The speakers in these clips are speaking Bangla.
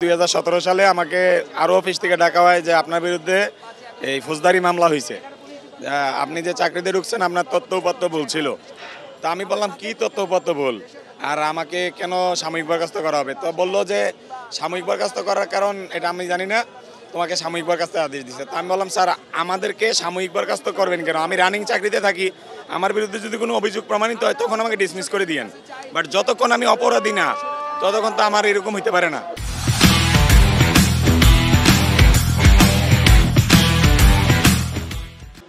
2017 সালে আমাকে আরও অফিস থেকে ডাকা হয় যে আপনার বিরুদ্ধে এই ফৌজদারি মামলা হয়েছে, আপনি যে চাকরিতে ঢুকছেন আপনার তথ্যপত্র ভুল ছিল। তা আমি বললাম কি তথ্যপত্র ভুল, আর আমাকে কেন সাময়িক বরখাস্ত করা হবে? তো বললো যে সাময়িক বরখাস্ত করার কারণ এটা আমি জানি না, তোমাকে সাময়িক বরখাস্তের আদেশ দিচ্ছে। তা আমি বললাম স্যার আমাদেরকে সাময়িক বরখাস্ত করবেন কেন? আমি রানিং চাকরিতে থাকি, আমার বিরুদ্ধে যদি কোনো অভিযোগ প্রমাণিত হয় তখন আমাকে ডিসমিস করে দিয়েন, বাট যতক্ষণ আমি অপরাধী না ততক্ষণ তো আমার এরকম হইতে পারে না।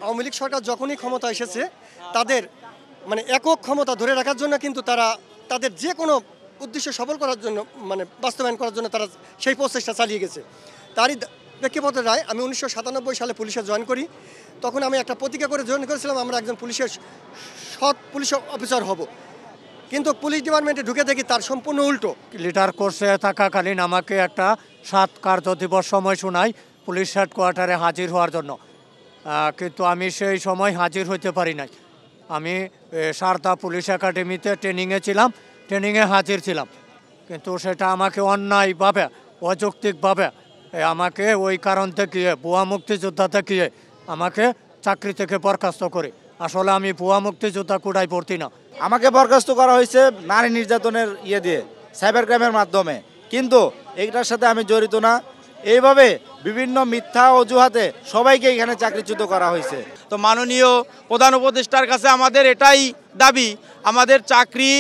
আওয়ামী লীগ সরকার যখনই ক্ষমতা এসেছে তাদের একক ক্ষমতা ধরে রাখার জন্য কিন্তু তারা তাদের যে কোনো উদ্দেশ্য সফল করার জন্য বাস্তবায়ন করার জন্য তারা সেই প্রচেষ্টা চালিয়ে গেছে। তারই প্রেক্ষাপটে রায় আমি 1997 সালে পুলিশে জয়েন করি। তখন আমি একটা প্রতিজ্ঞা করে জয়েন করেছিলাম আমরা একজন সৎ পুলিশ অফিসার হব, কিন্তু পুলিশ ডিপার্টমেন্টে ঢুকে দেখি তার সম্পূর্ণ উল্টো। লিটার কোর্সে থাকাকালীন আমাকে একটা 7 কার্য দিবস সময় শোনায় পুলিশ হেডকোয়ার্টারে হাজির হওয়ার জন্য, কিন্তু আমি সেই সময় হাজির হতে পারি নাই। আমি সারদা পুলিশ একাডেমিতে ট্রেনিংয়ে ছিলাম, ট্রেনিংয়ে হাজির ছিলাম, কিন্তু সেটা আমাকে অন্যায়ভাবে অযৌক্তিকভাবে আমাকে ওই কারণ থেকে ভুয়া মুক্তিযোদ্ধা থেকে আমাকে চাকরি থেকে বরখাস্ত করে। আসলে আমি ভুয়া মুক্তিযোদ্ধা কোটায় ভর্তি না। আমাকে বরখাস্ত করা হয়েছে নারী নির্যাতনের দিয়ে সাইবার ক্রাইমের মাধ্যমে, কিন্তু এইটার সাথে আমি জড়িত না। এইভাবে বিভিন্ন মিথ্যা অজুহাতে সবাইকে এখানে চাকরিচ্যুত করা হয়েছে। তো মাননীয় প্রধান উপদেষ্টার কাছে আমাদের এটাই দাবি, আমাদের চাকরি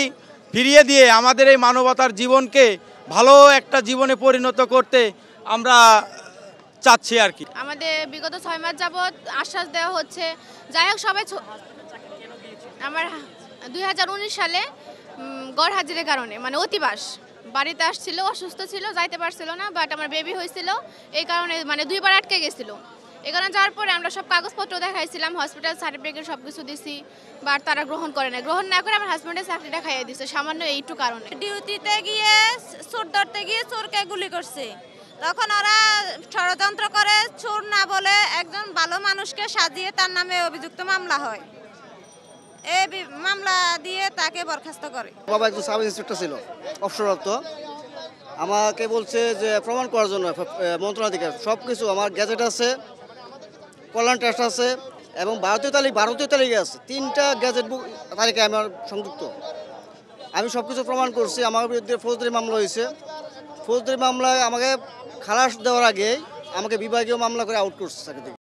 ফিরিয়ে দিয়ে আমাদের এই মানবতার জীবনকে ভালো একটা জীবনে পরিণত করতে আমরা চাচ্ছি আর কি। আমাদের বিগত 6 মাস যাবৎ আশ্বাস দেওয়া হচ্ছে, যাই হোক সবাই আমার 2019 সালে গড় হাজিরের কারণে অতিবাস বাড়িতে আসছিল, অসুস্থ ছিল, যাইতে পারছিল না, বাট আমার বেবি হয়েছিল, এই কারণে 2বার আটকে গেছিল। এই কারণে যাওয়ার পরে আমরা সব কাগজপত্র দেখাইছিলাম, হসপিটাল সার্টিফিকেট সব কিছু দিছি, বাট তারা গ্রহণ করে না। গ্রহণ না করে আমার হাজব্যান্ডের চাকরিটা খাইয়ে দিচ্ছে সামান্য এইটু কারণে। ডিউটিতে গিয়ে চোর ধরতে গিয়ে চোরকে গুলি করছে, তখন ওরা ষড়যন্ত্র করে চোর না বলে একজন ভালো মানুষকে সাজিয়ে তার নামে অভিযুক্ত মামলা হয়। এই মামলা দিয়ে তাকে বরখাস্ত করে। বাবা একজন সাব ইন্সপেক্টর ছিল অবসরপ্রাপ্ত, আমাকে বলছে যে প্রমাণ করার জন্য মন্ত্রণালয় থেকে সব কিছু আমার গ্যাজেট আছে, কল্যাণ ট্রাস্ট আছে এবং ভারতীয় তালিকা আছে, 3টা গ্যাজেট বুক তালিকায় আমার সংযুক্ত। আমি সব কিছু প্রমাণ করছি। আমার বিরুদ্ধে ফৌজদারি মামলা হয়েছে। ফৌজদারি মামলায় আমাকে খালাস দেওয়ার আগেই আমাকে বিভাগীয় মামলা করে আউট করছে চাকরি থেকে।